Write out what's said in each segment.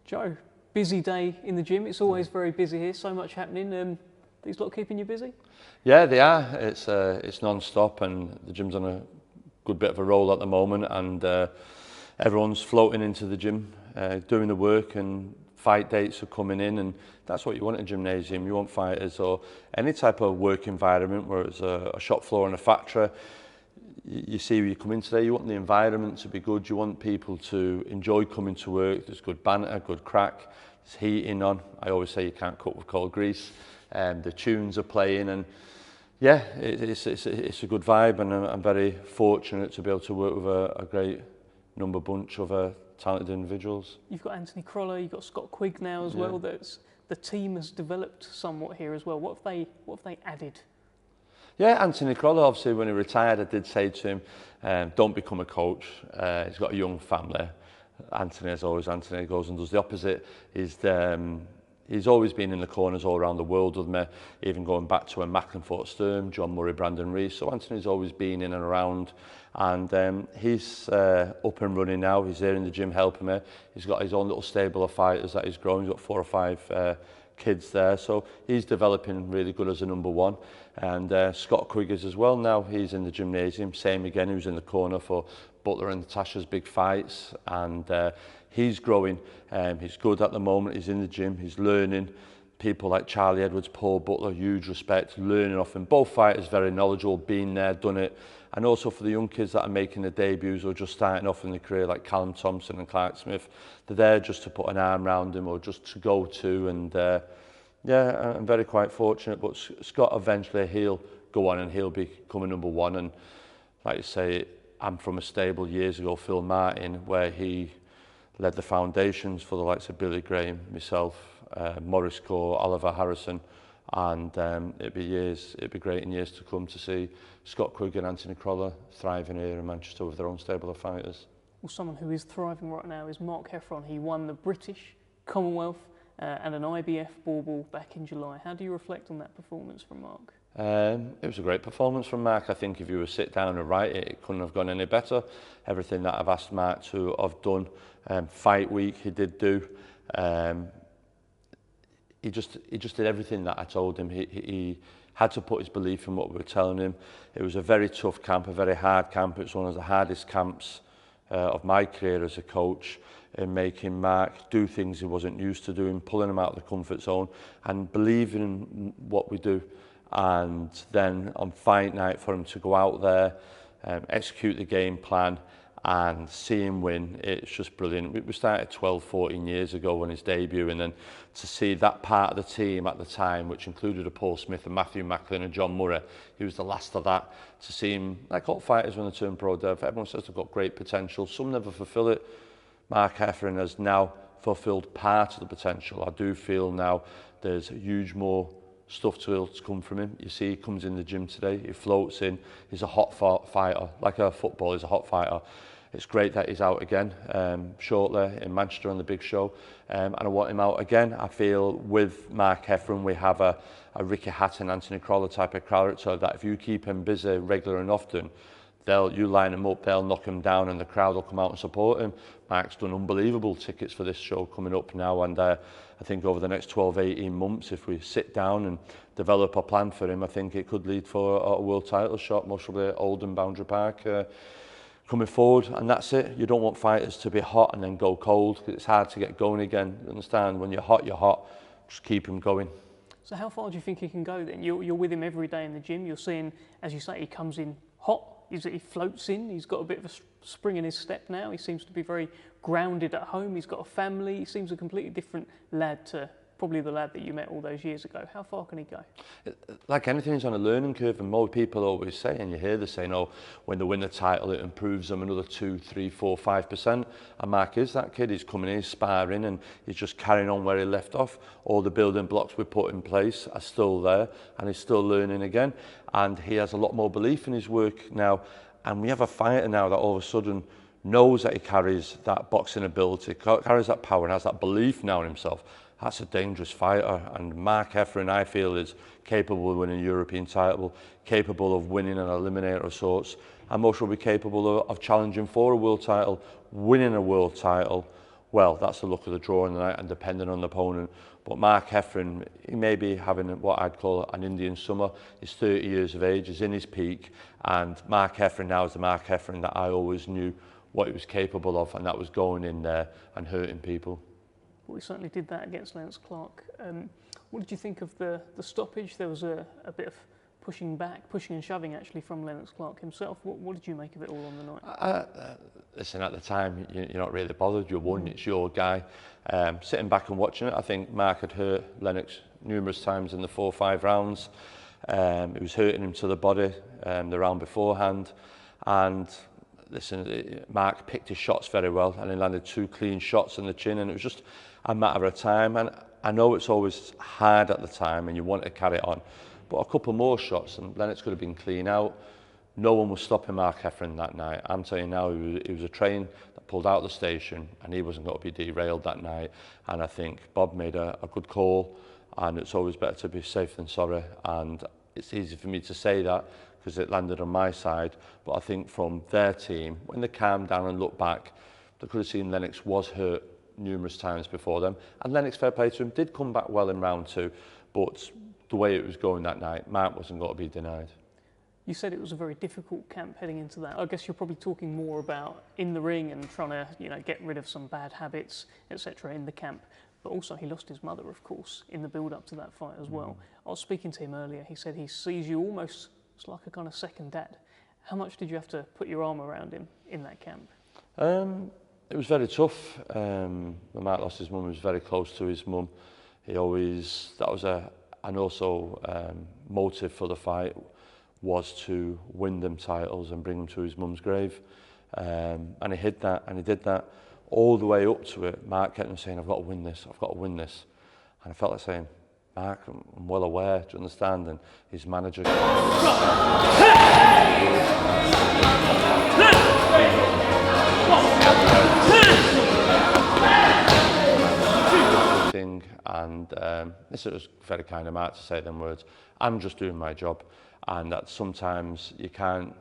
Joe, busy day in the gym. It's always very busy here, so much happening. These lot keeping you busy? Yeah, they are. It's non-stop, and the gym's on a good bit of a roll at the moment, and everyone's floating into the gym, doing the work, and fight dates are coming in, and that's what you want in a gymnasium. You want fighters or any type of work environment, where it's a shop floor and a factory. You see when you come in today, you want the environment to be good, you want people to enjoy coming to work, there's good banter, good crack, there's heating on. I always say you can't cook with cold grease, the tunes are playing, and yeah, it's a good vibe, and I'm very fortunate to be able to work with a great bunch of talented individuals. You've got Anthony Yarde, you've got Scott Quigg now as well. The team has developed somewhat here as well. What have they added? Yeah, Anthony Yarde, obviously, when he retired, I did say to him, don't become a coach. He's got a young family. Anthony, as always, Anthony goes and does the opposite. He's always been in the corners all around the world with me, even going back to when Macklin fought Sturm, John Murray, Brandon Rees. So Anthony's always been in and around, and he's up and running now. He's there in the gym helping me. He's got his own little stable of fighters that he's growing. He's got 4 or 5 kids there, so he's developing really good as a number one. And Scott Quigg is as well now. He's in the gymnasium, same again. He was in the corner for Butler and Natasha's big fights, and he's growing. He's good at the moment. He's in the gym, he's learning. People like Charlie Edwards, Paul Butler, huge respect, learning off him. Both fighters very knowledgeable, been there, done it. And also for the young kids that are making their debuts or just starting off in their career, like Callum Johnson and Clark Smith, they're there just to put an arm around him or just to go to. And yeah, I'm very quite fortunate. But Scott, eventually he'll go on and he'll become a number one. And like you say, I'm from a stable years ago, Phil Martin, where he led the foundations for the likes of Billy Graham, myself, Morris Core, Oliver Harrison, and it'd be great in years to come to see Scott Quigg and Anthony Yarde thriving here in Manchester with their own stable of fighters. Well, someone who is thriving right now is Mark Heffron. He won the British, Commonwealth and an IBF bauble back in July. How do you reflect on that performance from Mark? It was a great performance from Mark. I think if you were to sit down and write it, it couldn't have gone any better. Everything that I've asked Mark to have done, fight week he did do. He just did everything that I told him. He had to put his belief in what we were telling him. It was a very tough camp, a very hard camp. It's one of the hardest camps of my career as a coach, in making Mark do things he wasn't used to doing, pulling him out of the comfort zone and believing in what we do. And then on fight night, for him to go out there, execute the game plan and see him win, it's just brilliant. We started 12, 14 years ago on his debut, and then to see that part of the team at the time, which included a Paul Smith and Matthew Macklin and John Murray, he was the last of that, to see him, like all fighters when they turn pro, Dev, everyone says they've got great potential, some never fulfill it. Mark Heffron has now fulfilled part of the potential. I do feel now there's huge more stuff to come from him. You see he comes in the gym today, he floats in, he's a hot fighter, like a football, he's a hot fighter. It's great that he's out again shortly in Manchester on the big show, and I want him out again. I feel with Mark Heffron we have a Ricky Hatton, Anthony Yarde type of character that if you keep him busy regular and often, you line him up, they'll knock him down and the crowd will come out and support him. Mark's done unbelievable tickets for this show coming up now, and I think over the next 12, 18 months, if we sit down and develop a plan for him, I think it could lead for a world title shot, most probably at Oldham, Boundary Park, coming forward. And that's it. You don't want fighters to be hot and then go cold, because it's hard to get going again. You understand? When you're hot, just keep him going. So how far do you think he can go then? You're with him every day in the gym. You're seeing, as you say, he comes in hot. He floats in. He's got a bit of a spring in his step now. He seems to be very grounded at home. He's got a family. He seems a completely different lad to probably the lad that you met all those years ago. How far can he go? Like anything, he's on a learning curve, and more people always say, and you hear the saying, oh, when they win the title, it improves them another 2, 3, 4, 5%. And Mark is that kid. He's coming in, he's sparring, and he's just carrying on where he left off. All the building blocks we put in place are still there, and he's still learning again. And he has a lot more belief in his work now. And we have a fighter now that all of a sudden knows that he carries that boxing ability, carries that power, and has that belief now in himself. That's a dangerous fighter, and Mark Heffron, I feel, is capable of winning a European title, capable of winning an eliminator of sorts, and most will be capable of challenging for a world title, winning a world title, well, that's the luck of the draw in the night and depending on the opponent. But Mark Heffron, he may be having what I'd call an Indian summer. He's 30 years of age, he's in his peak, and Mark Heffron now is the Mark Heffron that I always knew what he was capable of, and that was going in there and hurting people. Well, he certainly did that against Lennox Clark. What did you think of the stoppage? There was a bit of pushing and shoving actually from Lennox Clark himself. What did you make of it all on the night? Listen, at the time, you're not really bothered. You won, it's your guy. Sitting back and watching it, I think Mark had hurt Lennox numerous times in the 4 or 5 rounds. It was hurting him to the body the round beforehand. And listen, Mark picked his shots very well and he landed 2 clean shots in the chin, and it was just a matter of time. And I know it's always hard at the time and you want to carry it on, but a couple more shots and Lennox could have been clean out. No one was stopping Mark Heffron that night. I'm telling you now, he was a train that pulled out of the station and he wasn't going to be derailed that night. And I think Bob made a good call, and it's always better to be safe than sorry. And it's easy for me to say that because it landed on my side. But I think from their team, when they calmed down and looked back, they could have seen Lennox was hurt numerous times before them. And Lennox, fair play to him, did come back well in round 2. But the way it was going that night, Mark wasn't going to be denied. You said it was a very difficult camp heading into that. I guess you're probably talking more about in the ring and trying to, get rid of some bad habits, etc. in the camp. But also he lost his mother, of course, in the build-up to that fight as well. I was speaking to him earlier. He said he sees you almost like a kind of second dad. How much did you have to put your arm around him in that camp? It was very tough. When Mark lost his mum, he was very close to his mum. That was and also motive for the fight was to win them titles and bring them to his mum's grave. And he did that all the way up to it. Mark kept on saying, I've got to win this. And I felt like saying, Mark, I'm well aware, do you understand? And his manager... And this was very kind of Mark to say them words. I'm just doing my job, and that sometimes you can't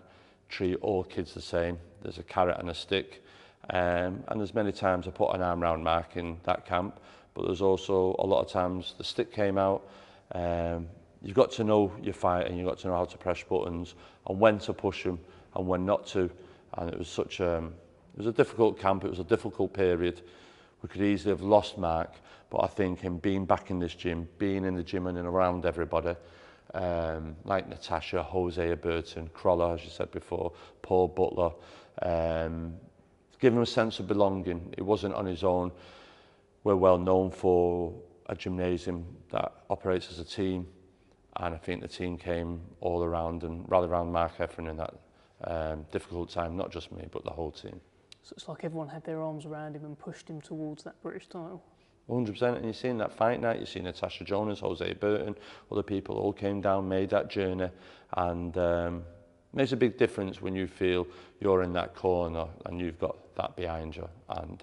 treat all kids the same. There's a carrot and a stick, and there's many times I put an arm around Mark in that camp, but there's also a lot of times the stick came out. You've got to know your fight, and you've got to know how to press buttons and when to push them and when not to. And it was it was a difficult camp. It was a difficult period. We could easily have lost Mark, but I think him being back in this gym, being in the gym and around everybody, like Natasha, Jose Burton, Crawler, as you said before, Paul Butler, give him a sense of belonging. He wasn't on his own. We're well known for a gymnasium that operates as a team, and I think the team came all around and rallied around Mark Heffron in that difficult time, not just me, but the whole team. So it's like everyone had their arms around him and pushed him towards that British title. 100%, and you've seen that fight night, you've seen Natasha Jonas, Jose Burton, other people all came down, made that journey, and makes a big difference when you feel you're in that corner and you've got that behind you, and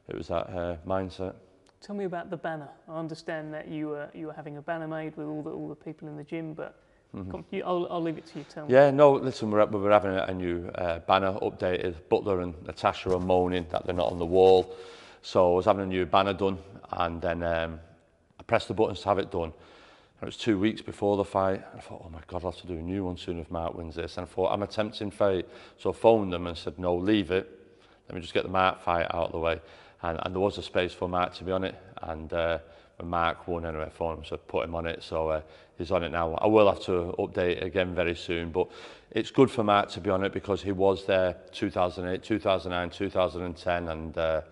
it was that mindset. Tell me about the banner. I understand that you were having a banner made with all the people in the gym, but come, I'll leave it to you. Tell me. Yeah, no, listen, we were having a new banner updated. Butler and Natasha are moaning that they're not on the wall. So I was having a new banner done, and then I pressed the buttons to have it done. And it was 2 weeks before the fight. And I thought, oh my God, I'll have to do a new one soon if Mark wins this. And I thought, I'm attempting fate. So I phoned them and said, no, leave it. Let me just get the Mark fight out of the way. And there was a space for Mark to be on it. And when Mark won, anyway, I phoned him, so I put him on it. So he's on it now. I will have to update it again very soon. But it's good for Mark to be on it because he was there 2008, 2009, 2010. And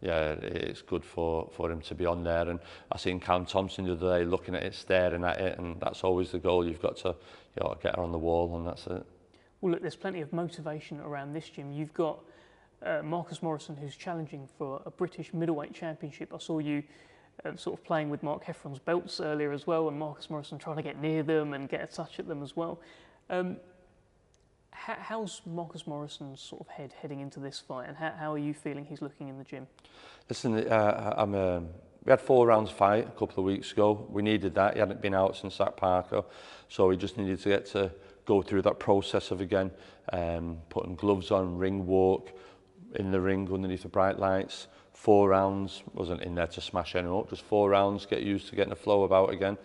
yeah, it's good for him to be on there. And I seen Callum Johnson the other day looking at it, staring at it, and that's always the goal. You've got to get her on the wall, and that's it. Well, look, there's plenty of motivation around this gym. You've got Marcus Morrison, who's challenging for a British middleweight championship. I saw you sort of playing with Mark Heffron's belts earlier as well, and Marcus Morrison trying to get near them and get a touch at them as well. How's Marcus Morrison's sort of head heading into this fight, and how are you feeling he's looking in the gym? Listen, we had 4 rounds fight a couple of weeks ago. We needed that. He hadn't been out since Zach Parker, so he just needed to go through that process of again putting gloves on, ring walk, in the ring underneath the bright lights. 4 rounds, wasn't in there to smash anyone up, just 4 rounds, get used to getting the flow about again.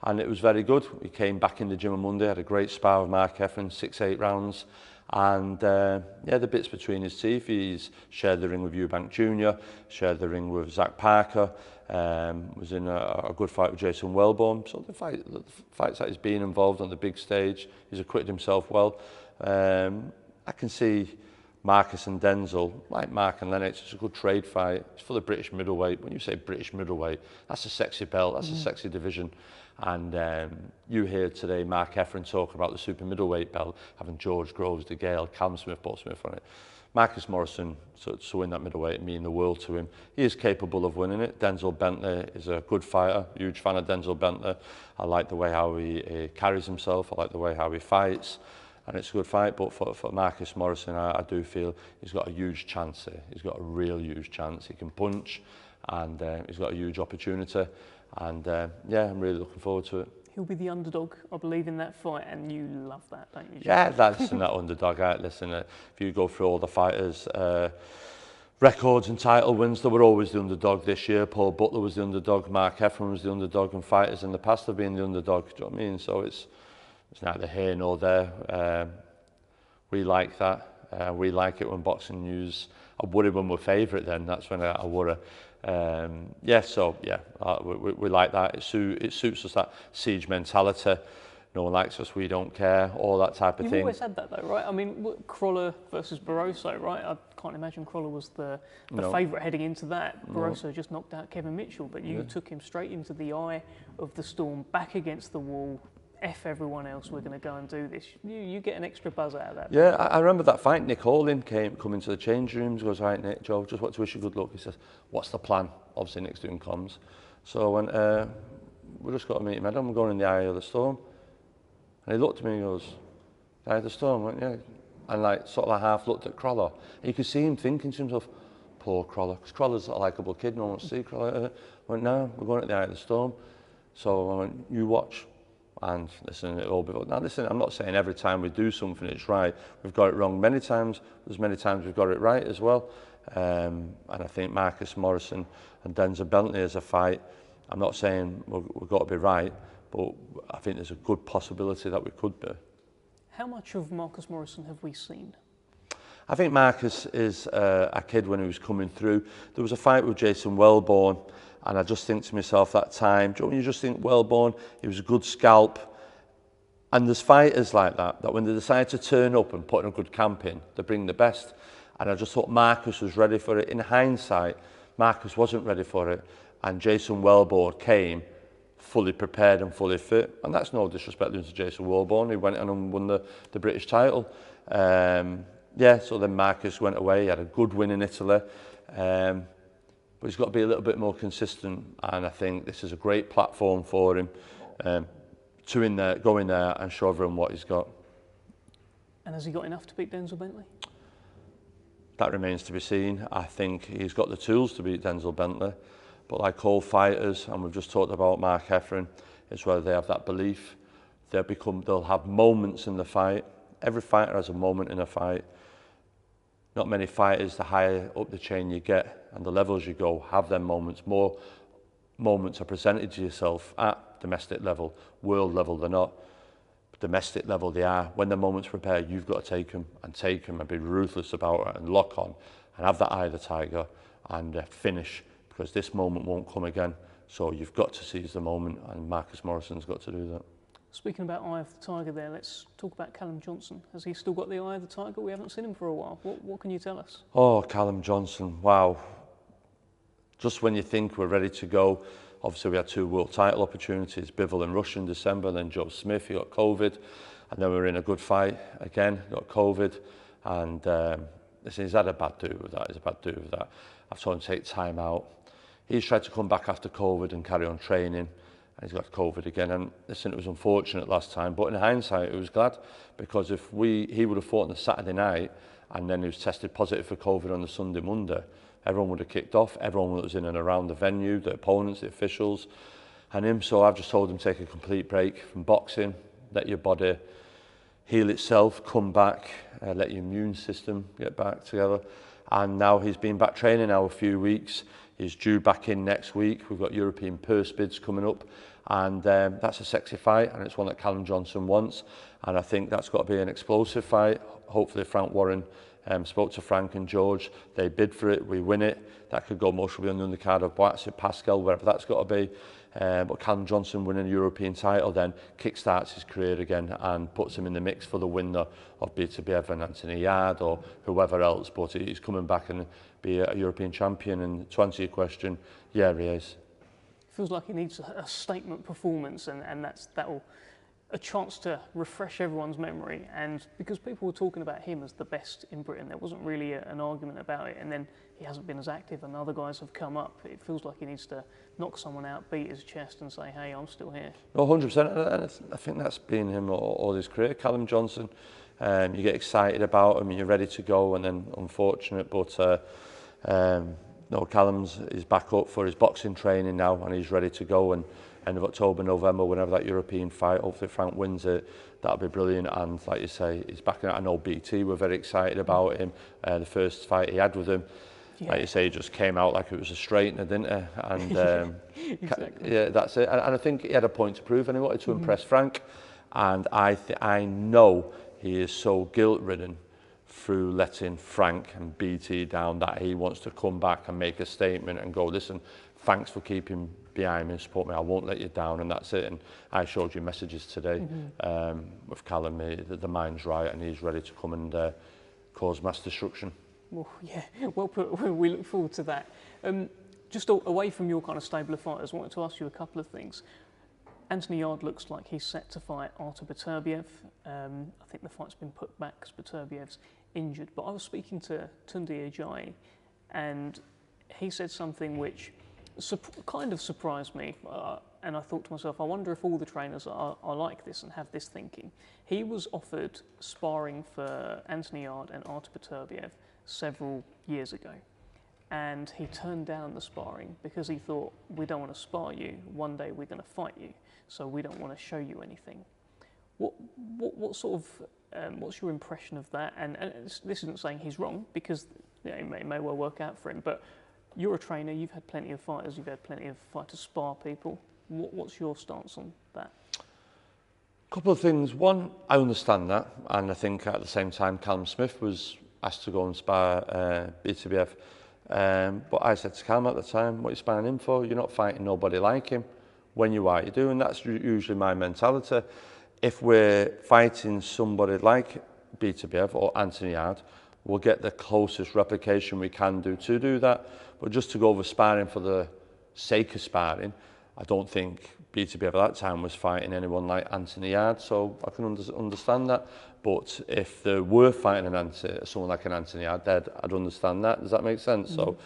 And it was very good. He came back in the gym on Monday, had a great spar with Mark Heffron, 6-8 rounds. And yeah, the bits between his teeth. He's shared the ring with Eubank Jr., shared the ring with Zach Parker, was in a good fight with Jason Wellborn. So the fights that he's been involved on the big stage, he's acquitted himself well. I can see Marcus and Denzel, like Mark and Lennox, it's a good trade fight. It's for the British middleweight. When you say British middleweight, that's a sexy belt, that's a sexy division. And you hear today Mark Heffron talking about the super middleweight belt, having George Groves, De Gale, Callum Smith, Paul Smith on it. Marcus Morrison, to win that middleweight, mean the world to him. He is capable of winning it. Denzel Bentley is a good fighter, huge fan of Denzel Bentley. I like the way how he carries himself, I like the way how he fights. And it's a good fight, but for Marcus Morrison, I do feel he's got a huge chance here. He's got a real huge chance. He can punch, and he's got a huge opportunity. And yeah, I'm really looking forward to it. He'll be the underdog, I believe, in that fight, and you love that, don't you? Yeah, that's that underdog. Listen, if you go through all the fighters' records and title wins, they were always the underdog this year. Paul Butler was the underdog, Mark Heffron was the underdog, and fighters in the past have been the underdog. Do you know what I mean? So it's neither here nor there. We like that. We like it when boxing news. I worry when we're favourite. Then that's when I worry. Yeah, so yeah, we like that. It suits us, that siege mentality. No one likes us, we don't care, all that type of thing. You've always had that though, right? I mean, Crawler versus Barroso, right? I can't imagine Crawler was the favourite heading into that. Barroso just knocked out Kevin Mitchell, but you took him straight into the eye of the storm, back against the wall. F everyone else, we're going to go and do this. You get an extra buzz out of that. Yeah, I remember that fight. Nick Holden come into the change rooms, goes, right, Nick, Joe, just want to wish you good luck. He says, what's the plan? Obviously, Nick's doing comms. So I went, we just got to meet him, Adam. We're going in the eye of the storm. And he looked at me and goes, the eye of the storm? I went, yeah. And like, sort of like half looked at Crawler. And you could see him thinking to himself, poor Crawler, because Crawler's a likeable kid, no one wants to see Crawler. I went, no, we're going at the eye of the storm. So I went, you watch. And listen, it'll all be. Now, listen, I'm not saying every time we do something it's right. We've got it wrong many times. There's many times we've got it right as well. And I think Marcus Morrison and Denzel Bentley as a fight, I'm not saying we've got to be right, but I think there's a good possibility that we could be. How much of Marcus Morrison have we seen? I think Marcus is a kid when he was coming through. There was a fight with Jason Wellborn. And I just think to myself that time, do you know when you just think, Wellborn, he was a good scalp. And there's fighters like that when they decide to turn up and put in a good camp in, they bring the best. And I just thought Marcus was ready for it. In hindsight, Marcus wasn't ready for it. And Jason Wellborn came fully prepared and fully fit. And that's no disrespect to Jason Wellborn. He went on and won the British title. Yeah, so then Marcus went away. He had a good win in Italy. But he's got to be a little bit more consistent, and I think this is a great platform for him to go in there and show everyone what he's got. And has he got enough to beat Denzel Bentley? That remains to be seen. I think he's got the tools to beat Denzel Bentley, but like all fighters, and we've just talked about Mark Heffron, it's whether they have that belief. They'll have moments in the fight. Every fighter has a moment in a fight. Not many fighters, the higher up the chain you get and the levels you go, have them moments. More moments are presented to yourself at domestic level. World level, they're not. But domestic level, they are. When the moment's prepared, you've got to take them and be ruthless about it and lock on and have that eye of the tiger and finish, because this moment won't come again. So you've got to seize the moment, and Marcus Morrison's got to do that. Speaking about eye of the tiger there, let's talk about Callum Johnson. Has he still got the eye of the tiger? We haven't seen him for a while. What can you tell us? Oh, Callum Johnson, wow. Just when you think we're ready to go, obviously we had 2 world title opportunities, Bivol in Russia in December, then Joe Smith, he got COVID, and then we were in a good fight again, got COVID, and listen, he's had a bad do with that. I've told him to take time out. He's tried to come back after COVID and carry on training. And he's got COVID again, and listen, it was unfortunate last time, but in hindsight it was glad, because if he would have fought on the Saturday night and then he was tested positive for COVID on the Sunday, Monday, everyone would have kicked off, everyone that was in and around the venue, the opponents, the officials, and him. So I've just told him to take a complete break from boxing, let your body heal itself, come back, let your immune system get back together. And now he's been back training now a few weeks. He's due back in next week. We've got European purse bids coming up, and that's a sexy fight, and it's one that Callum Johnson wants. And I think that's got to be an explosive fight. Hopefully Frank Warren spoke to Frank and George. They bid for it, we win it. That could go most probably on the undercard of Boatsy, Pascal, wherever that's got to be. But Callum Johnson winning a European title then kickstarts his career again and puts him in the mix for the winner of Beterbiev and Anthony Yarde or whoever else. But he's coming back and be a European champion. And to answer your question, yeah, he is. Feels like he needs a statement performance, and that'll a chance to refresh everyone's memory. And because people were talking about him as the best in Britain, there wasn't really an argument about it. And then he hasn't been as active, and other guys have come up. It feels like he needs to knock someone out, beat his chest, and say, "Hey, I'm still here." No, 100%. And I think that's been him all his career. Callum Johnson, you get excited about him, and you're ready to go, and then unfortunate, but. No, Callum's is back up for his boxing training now, and he's ready to go. And end of October, November, whenever that European fight, hopefully Frank wins it, that'll be brilliant. And like you say, he's back. I know BT were very excited about him. The first fight he had with him, like you say, he just came out like it was a straightener, didn't he? And exactly. yeah, that's it. And I think he had a point to prove, and he wanted to impress Frank. And I know he is so guilt-ridden through letting Frank and BT down that he wants to come back and make a statement and go, listen, thanks for keeping behind me and support me, I won't let you down, and that's it. And I showed you messages today with Callum, the mind's right and he's ready to come and cause mass destruction. Well, yeah, well put. We look forward to that. Just away from your kind of stable of fighters, I wanted to ask you a couple of things. Anthony Yarde looks like he's set to fight Arthur Beterbiev. I think the fight's been put back because Beterbiev's injured. But I was speaking to Tunde Ajayi, and he said something which kind of surprised me. And I thought to myself, I wonder if all the trainers are like this and have this thinking. He was offered sparring for Anthony Yarde and Arthur Beterbiev several years ago. And he turned down the sparring because he thought, we don't want to spar you, one day we're going to fight you, so we don't want to show you anything. What sort of, what's your impression of that? And this isn't saying he's wrong, because it may well work out for him, but you're a trainer, you've had plenty of fighters, you've had plenty of fighters spar people. What's your stance on that? A couple of things. One, I understand that, and I think at the same time Callum Smith was asked to go and spar Beterbiev. But I said to Callum at the time, what are you sparring him for? You're not fighting nobody like him. When you are, you do, and that's usually my mentality. If we're fighting somebody like Beterbiev or Anthony Yarde, we'll get the closest replication we can to do that. But just to go over sparring for the sake of sparring, I don't think Beterbiev at that time was fighting anyone like Anthony Yarde, so I can understand that. But if they were fighting someone like an Anthony Yarde, I'd understand that. Does that make sense? Mm-hmm. So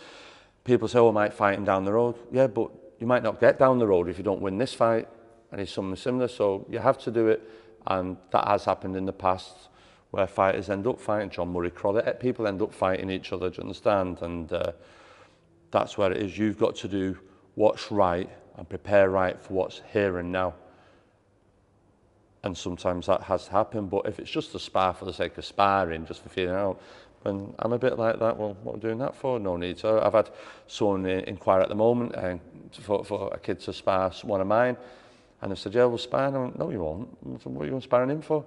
people say, oh, I might fight him down the road. Yeah, but you might not get down the road if you don't win this fight, and it's something similar. So you have to do it, and that has happened in the past where fighters end up fighting. John Murray Crawley, people end up fighting each other, do you understand? And that's where it is. You've got to do what's right and prepare right for what's here and now. And sometimes that has happened, but if it's just a spar for the sake of sparring, just for feeling out, then I'm a bit like that. Well, what am I doing that for? No need. So I've had someone inquire at the moment for a kid to spar one of mine, and they said, yeah, we'll spar. And I went, no, you won't. I said, what are you sparring him for?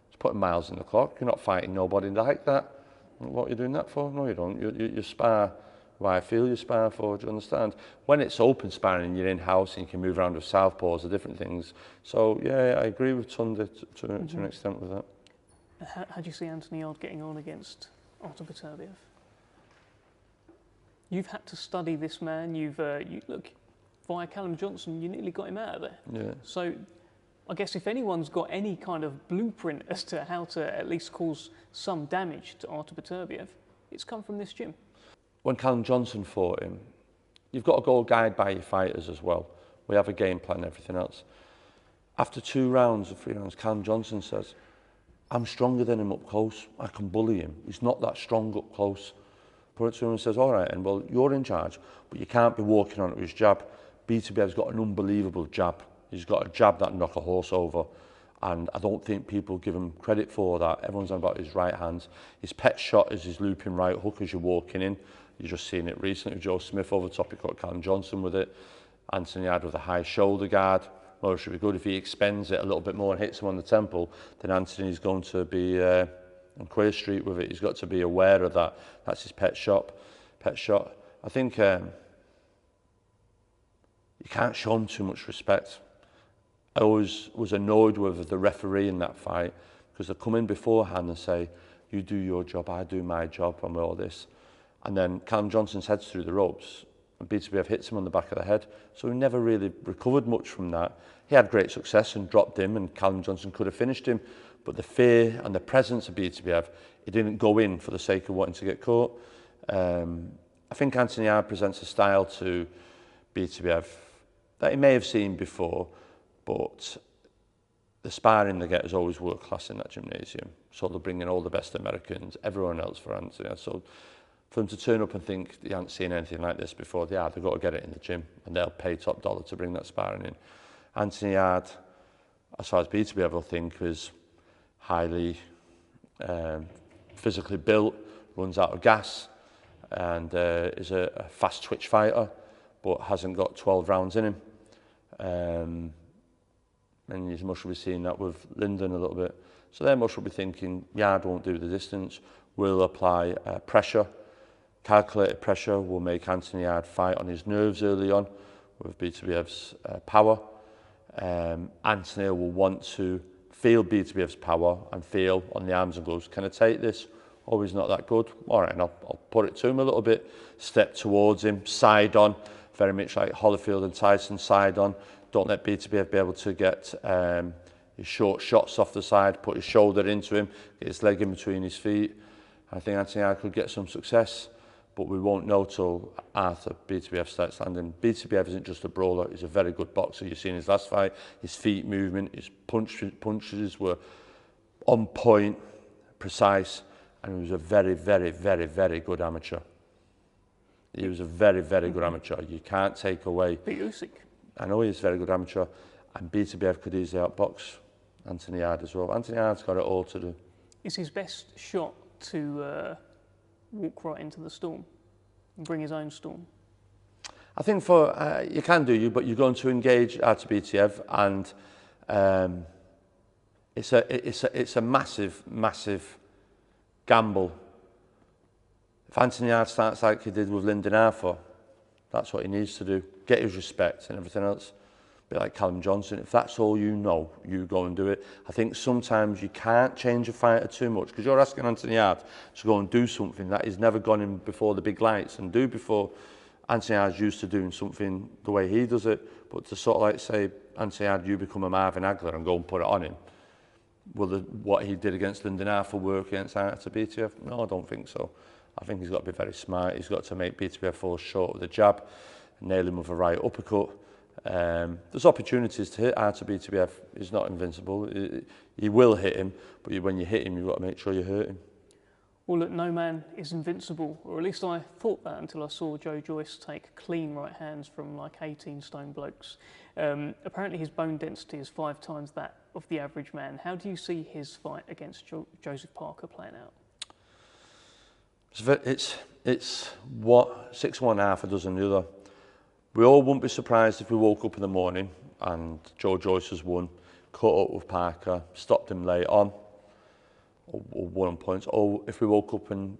It's putting miles in the clock. You're not fighting nobody like that. What are you doing that for? No, you don't. You spar why I feel you spar for, do you understand? When it's open sparring and you're in-house and you can move around with southpaws or different things. So, yeah, I agree with Tunde to an extent with that. How do you see Anthony Yarde getting on against Arthur Beterbiev? You've had to study this man. Look, via Callum Johnson, you nearly got him out of there. Yeah. So I guess if anyone's got any kind of blueprint as to how to at least cause some damage to Arthur Beterbiev, it's come from this gym. When Callum Johnson fought him, you've got to go guide by your fighters as well. We have a game plan and everything else. After 2 rounds or 3 rounds, Callum Johnson says, I'm stronger than him up close. I can bully him. He's not that strong up close. Put it to him and says, all right, and well, you're in charge, but you can't be walking on it with his jab. Beterbiev's got an unbelievable jab. He's got a jab that knock a horse over. And I don't think people give him credit for that. Everyone's on about his right hands. His pet shot is his looping right hook as you're walking in. You've just seen it recently with Joe Smith over the top. He caught Callum Johnson with it. Anthony Yarde with a high shoulder guard. Well, it should be good if he expends it a little bit more and hits him on the temple. Then Anthony's going to be on Quay Street with it. He's got to be aware of that. That's his pet shot. I think you can't show him too much respect. I always was annoyed with the referee in that fight because they come in beforehand and say, you do your job, I do my job, and all this. And then Callum Johnson's head's through the ropes and Beterbiev hits him on the back of the head. So he never really recovered much from that. He had great success and dropped him, and Callum Johnson could have finished him. But the fear and the presence of Beterbiev, he didn't go in for the sake of wanting to get caught. I think Anthony Yarde presents a style to Beterbiev that he may have seen before, but the sparring they get is always world class in that gymnasium. So they'll bring in all the best Americans, everyone else for Anthony. So for them to turn up and think they haven't seen anything like this before, they've got to get it in the gym, and they'll pay top dollar to bring that sparring in. Anthony Yarde, as far as Beterbiev will think, is highly physically built, runs out of gas, and is a fast twitch fighter, but hasn't got 12 rounds in him. And you must be seeing that with Lyndon a little bit. So they must be thinking, Yarde won't do the distance, will apply pressure. Calculated pressure will make Anthony Yarde fight on his nerves early on with Beterbiev's power. Anthony will want to feel Beterbiev's power and feel on the arms and gloves, can I take this? Oh, he's not that good. All right, and I'll put it to him a little bit, step towards him, side on, very much like Holyfield and Tyson, side on. Don't let Beterbiev be able to get his short shots off the side, put his shoulder into him, get his leg in between his feet. I think Anthony Yarde could get some success, but we won't know till Arthur Beterbiev starts landing. Beterbiev isn't just a brawler, he's a very good boxer. You've seen his last fight, his feet movement, his punches were on point, precise, and he was a very, very, very, very good amateur. He was a very, very good amateur. You can't take away... Beat Usyk. I know he's a very good amateur, and Beterbiev could easily outbox Anthony Yarde as well. Anthony Yarde's got it all to do. Is his best shot to walk right into the storm and bring his own storm? I think for you can do, but you're going to engage Arthur Beterbiev, and it's a massive, massive gamble. If Anthony Yarde starts like he did with Lyndon Arthur, that's what he needs to do. Get his respect and everything else. Be like Callum Johnson. If that's all you know, you go and do it. I think sometimes you can't change a fighter too much because you're asking Anthony Yarde to go and do something that he's never gone in before the big lights and do before. Anthony Yarde's used to doing something the way he does it, but to sort of like say, Anthony Yarde, you become a Marvin Hagler and go and put it on him. Will what he did against Lyndon Arthur work against Arthur Beterbiev? No, I don't think so. I think he's got to be very smart. He's got to make Beterbiev fall short with the jab, nail him with a right uppercut. There's opportunities to hit Arthur Beterbiev. He's not invincible. He will hit him, but when you hit him, you've got to make sure you hurt him. Well, look, no man is invincible, or at least I thought that until I saw Joe Joyce take clean right hands from like 18 stone blokes. Apparently his bone density is 5 times that of the average man. How do you see his fight against Joseph Parker playing out? It's what 6-1 half a dozen the other. We all wouldn't be surprised if we woke up in the morning and Joe Joyce has won, caught up with Parker, stopped him late on, or won on points, or if we woke up and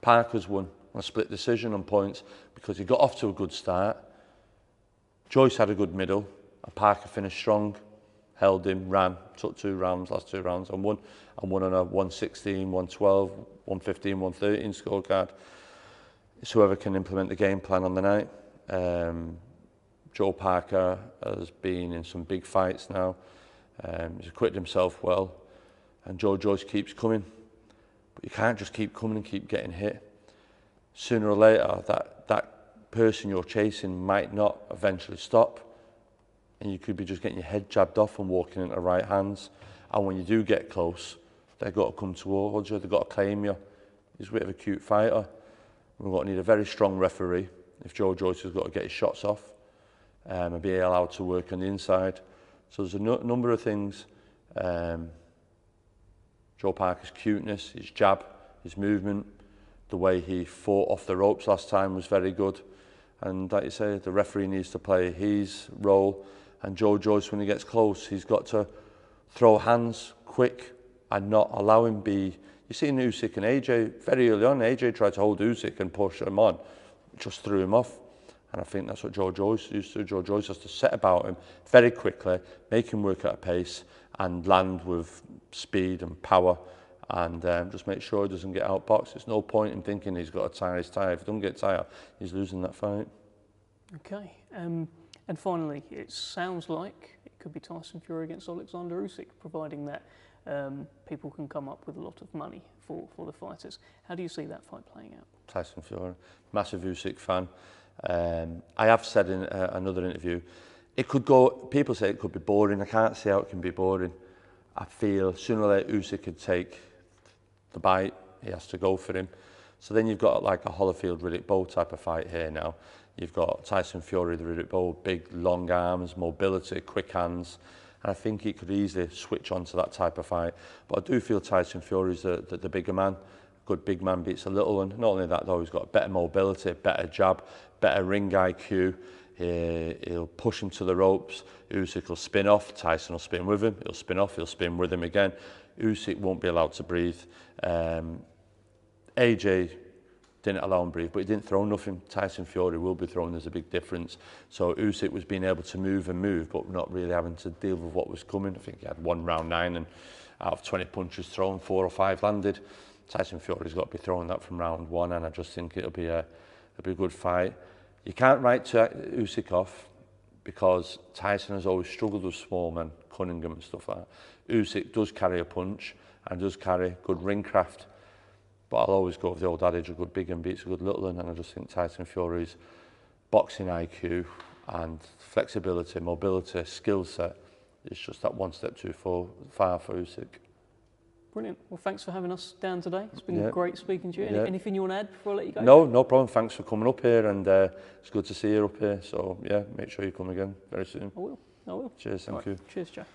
Parker's won on a split decision on points because he got off to a good start. Joyce had a good middle, and Parker finished strong, held him, ran, took 2 rounds, last 2 rounds, and won on a 116, 112, 115, 113 scorecard. It's whoever can implement the game plan on the night. Joe Parker has been in some big fights now. He's acquitted himself well, and Joe Joyce keeps coming. But you can't just keep coming and keep getting hit. Sooner or later, that person you're chasing might not eventually stop, and you could be just getting your head jabbed off and walking into right hands. And when you do get close, they've got to come towards you. They've got to claim you. He's a bit of a cute fighter. We're going to need a very strong referee if Joe Joyce has got to get his shots off and be allowed to work on the inside. So there's a number of things Joe Parker's cuteness, his jab, his movement, the way he fought off the ropes last time was very good. And like you say, the referee needs to play his role. And Joe Joyce, when he gets close, he's got to throw hands quick and not allow him be... You see in Usyk and AJ, very early on, AJ tried to hold Usyk and push him on, just threw him off. And I think that's what Joe Joyce used to do. Joe Joyce has to set about him very quickly, make him work at a pace and land with speed and power, and just make sure he doesn't get outboxed. There's no point in thinking he's got to tire his tyre. If he doesn't get tired, he's losing that fight. Okay. And finally, it sounds like it could be Tyson Fury against Oleksandr Usyk, providing that people can come up with a lot of money for the fighters. How do you see that fight playing out? Tyson Fury, massive Usyk fan. I have said in another interview, it could go, people say it could be boring. I can't see how it can be boring. I feel sooner or later Usyk could take the bite, he has to go for him. So then you've got like a Holyfield-Riddick Bowe type of fight here now. You've got Tyson Fury, the Riddick Bowe, big long arms, mobility, quick hands. And I think he could easily switch on to that type of fight. But I do feel Tyson Fury's the bigger man. Good big man beats a little one. Not only that though, he's got better mobility, better jab, better ring IQ. He'll push him to the ropes. Usyk will spin off. Tyson will spin with him. He'll spin off. He'll spin with him again. Usyk won't be allowed to breathe. AJ didn't allow him to breathe, but he didn't throw nothing. Tyson Fury will be throwing. There's a big difference. So Usyk was being able to move, but not really having to deal with what was coming. I think he had one round 9, and out of 20 punches thrown, 4 or 5 landed. Tyson Fury's got to be throwing that from round 1, and I just think it'll be a good fight. You can't write Usyk off because Tyson has always struggled with small men, Cunningham and stuff like that. Usyk does carry a punch and does carry good ring craft, but I'll always go with the old adage, a good big one beats a good little one, and I just think Tyson Fury's boxing IQ and flexibility, mobility, skill set is just that one step too far for Usyk. Brilliant. Well, thanks for having us down today. It's been great speaking to you. Anything you want to add before I let you go? No problem. Thanks for coming up here, and it's good to see you up here. So, yeah, make sure you come again very soon. I will. Cheers, thank you. Cheers, Joe.